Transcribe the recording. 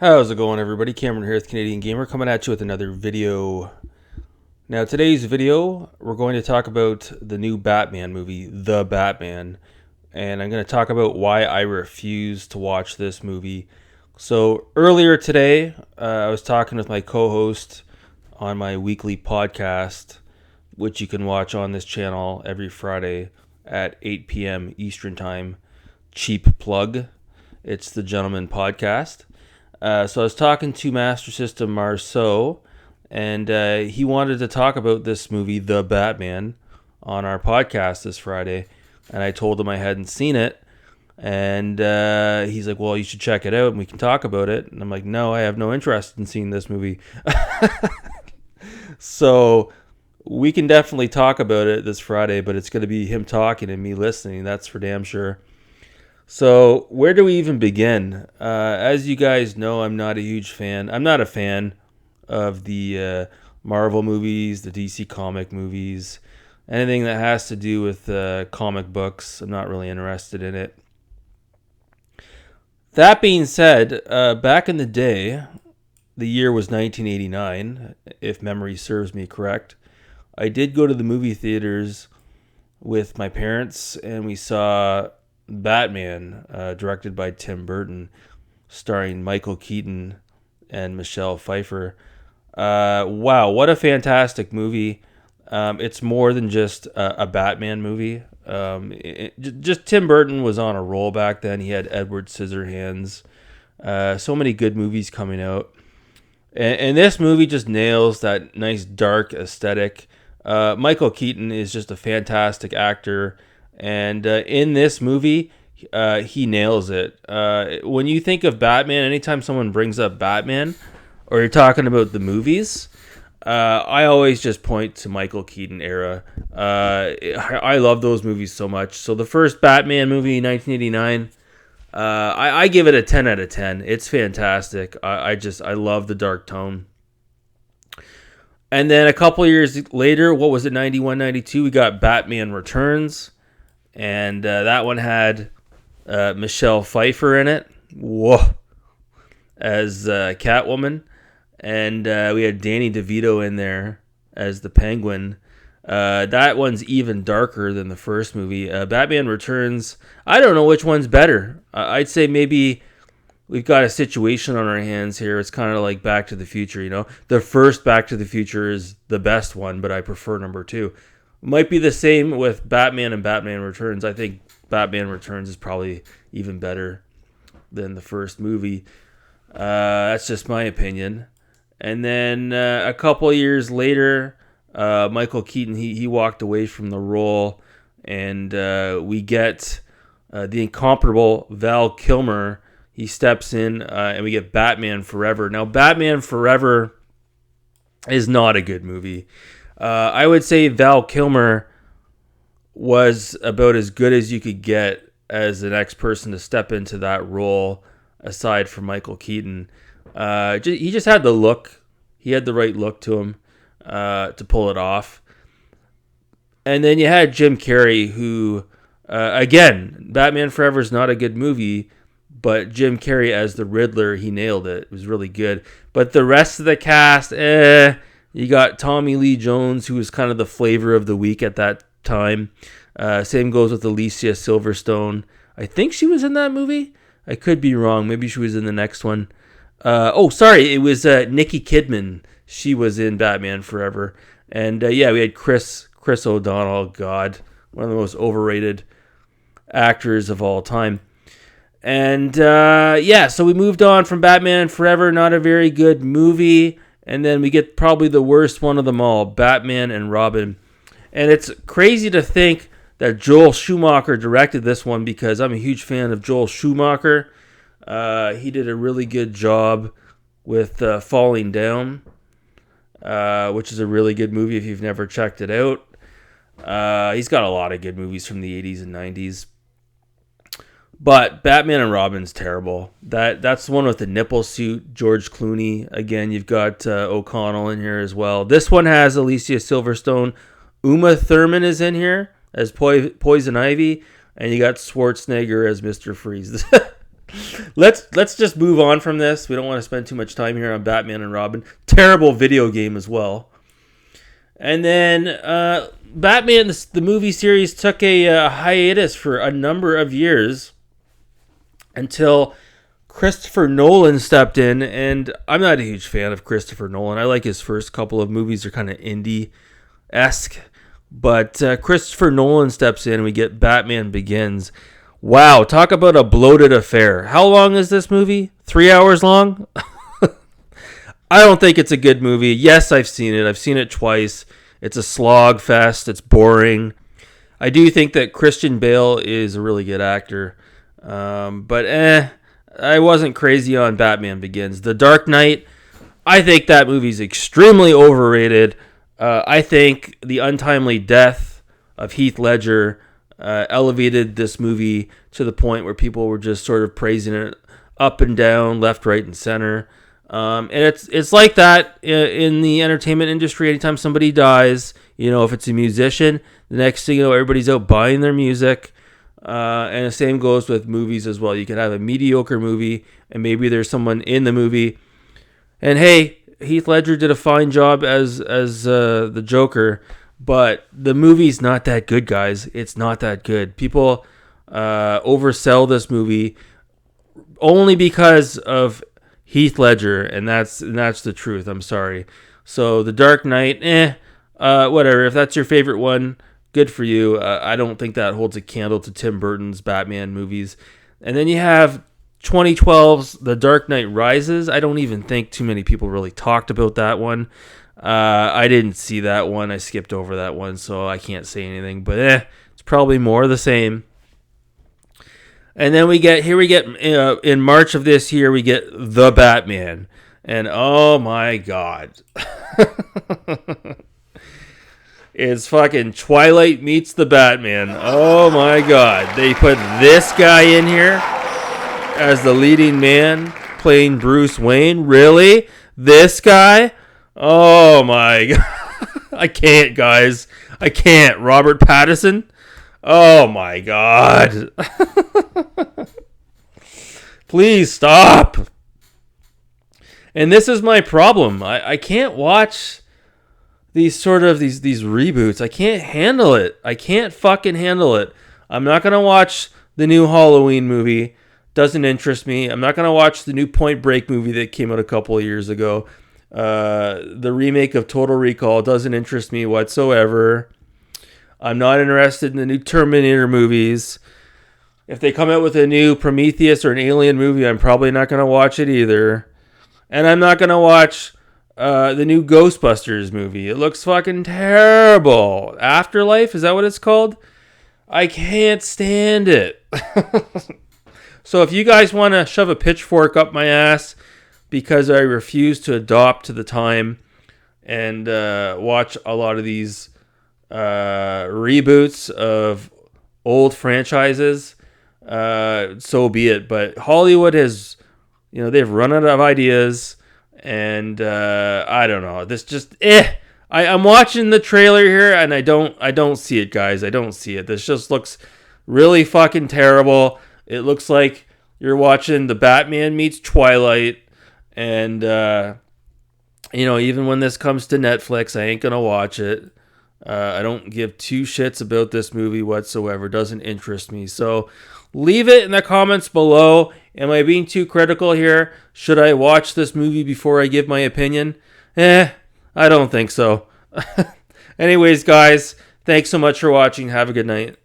How's it going, everybody? Cameron here with Canadian Gamer, coming at you with another video. Now, today's video, we're going to talk about the new Batman movie, The Batman, and I'm going to talk about why I refuse to watch this movie. So, earlier today, I was talking with my co-host on my weekly podcast, which you can watch on this channel every Friday at 8 p.m. Eastern Time. Cheap plug. It's the Gentleman Podcast. So I was talking to Master System Marceau, and he wanted to talk about this movie, The Batman, on our podcast this Friday. And I told him I hadn't seen it. And he's like, well, you should check it out and we can talk about it. And I'm like, no, I have no interest in seeing this movie. So we can definitely talk about it this Friday, but it's going to be him talking and me listening. That's for damn sure. So where do we even begin? As you guys know, I'm not a huge fan. I'm not a fan of the Marvel movies, the DC comic movies, anything that has to do with comic books. I'm not really interested in it. That being said, back in the day, the year was 1989, if memory serves me correct. I did go to the movie theaters with my parents, and we saw Batman, directed by Tim Burton, starring Michael Keaton and Michelle Pfeiffer. Wow, what a fantastic movie. It's more than just a Batman movie. Just Tim Burton was on a roll back then. He had Edward Scissorhands. So many good movies coming out. And this movie just nails that nice dark aesthetic. Michael Keaton is just a fantastic actor. And in this movie, he nails it. When you think of Batman, anytime someone brings up Batman, or you're talking about the movies, I always just point to Michael Keaton era. I love those movies so much. So the first Batman movie, 1989, I give it a 10 out of 10. It's fantastic. I love the dark tone. And then a couple years later, what was it, 91, 92, we got Batman Returns. And that one had Michelle Pfeiffer in it, as Catwoman. And we had Danny DeVito in there as the Penguin. That one's even darker than the first movie. Batman Returns, I don't know which one's better. I'd say maybe we've got a situation on our hands here. It's kind of like Back to the Future, you know. The first Back to the Future is the best one, but I prefer number 2. Might be the same with Batman and Batman Returns. I think Batman Returns is probably even better than the first movie. That's just my opinion. And then a couple years later, Michael Keaton, he walked away from the role, and we get the incomparable Val Kilmer. He steps in, and we get Batman Forever. Now, Batman Forever is not a good movie. I would say Val Kilmer was about as good as you could get as the next person to step into that role, aside from Michael Keaton. He just had the look. He had the right look to him to pull it off. And then you had Jim Carrey, who, again, Batman Forever is not a good movie, but Jim Carrey as the Riddler, he nailed it. It was really good. But the rest of the cast, you got Tommy Lee Jones, who was kind of the flavor of the week at that time. Same goes with Alicia Silverstone. I think she was in that movie. I could be wrong. Maybe she was in the next one. It was Nikki Kidman. She was in Batman Forever. And we had Chris O'Donnell. God, one of the most overrated actors of all time. And so we moved on from Batman Forever. Not a very good movie. And then we get probably the worst one of them all, Batman and Robin. And it's crazy to think that Joel Schumacher directed this one, because I'm a huge fan of Joel Schumacher. He did a really good job with Falling Down, which is a really good movie if you've never checked it out. He's got a lot of good movies from the 80s and 90s. But Batman and Robin's terrible. That's the one with the nipple suit, George Clooney. Again, you've got O'Connell in here as well. This one has Alicia Silverstone. Uma Thurman is in here as Poison Ivy. And you got Schwarzenegger as Mr. Freeze. Let's just move on from this. We don't want to spend too much time here on Batman and Robin. Terrible video game as well. And then Batman, the movie series, took a hiatus for a number of years until Christopher Nolan stepped in. And I'm not a huge fan of Christopher Nolan. I like his first couple of movies. They're kind of indie-esque. But Christopher Nolan steps in and we get Batman Begins. Wow, talk about a bloated affair. How long is this movie? 3 hours long? I don't think it's a good movie. Yes, I've seen it. I've seen it twice. It's a slog fest. It's boring. I do think that Christian Bale is a really good actor. But I wasn't crazy on Batman Begins. The Dark Knight, I think that movie's extremely overrated. I think the untimely death of Heath Ledger elevated this movie to the point where people were just sort of praising it up and down, left, right, and center. And it's like that in the entertainment industry. Anytime somebody dies, if it's a musician, the next thing you know, everybody's out buying their music. And the same goes with movies as well. You can have a mediocre movie, and maybe there's someone in the movie. And hey, Heath Ledger did a fine job as the Joker, but the movie's not that good, guys. It's not that good. People oversell this movie only because of Heath Ledger, and that's the truth. I'm sorry. So The Dark Knight, whatever. If that's your favorite one, good for you. I don't think that holds a candle to Tim Burton's Batman movies. And then you have 2012's The Dark Knight Rises. I don't even think too many people really talked about that one. I didn't see that one. I skipped over that one, so I can't say anything. But it's probably more of the same. And then we get in March of this year, we get The Batman. And oh my God. It's fucking Twilight meets The Batman. Oh my God. They put this guy in here as the leading man playing Bruce Wayne. Really? This guy? Oh my God. I can't, guys. I can't. Robert Pattinson? Oh my God. Please stop. And this is my problem. I can't watch these reboots. I can't handle it. I can't fucking handle it. I'm not going to watch the new Halloween movie. Doesn't interest me. I'm not going to watch the new Point Break movie that came out a couple of years ago. The remake of Total Recall doesn't interest me whatsoever. I'm not interested in the new Terminator movies. If they come out with a new Prometheus or an Alien movie, I'm probably not going to watch it either. And I'm not going to watch the new Ghostbusters movie. It looks fucking terrible. Afterlife, is that what it's called? I can't stand it. So if you guys want to shove a pitchfork up my ass because I refuse to adopt to the time and watch a lot of these reboots of old franchises, so be it. But Hollywood has, they've run out of ideas, and I don't know. This just I'm watching the trailer here, and I don't see it, guys. I don't see it. This just looks really fucking terrible. It looks like you're watching The Batman meets Twilight, and even when this comes to Netflix, I ain't gonna watch it. I don't give two shits about this movie whatsoever. Doesn't interest me. So leave it in the comments below. Am I being too critical here? Should I watch this movie before I give my opinion? I don't think so. Anyways, guys, thanks so much for watching. Have a good night.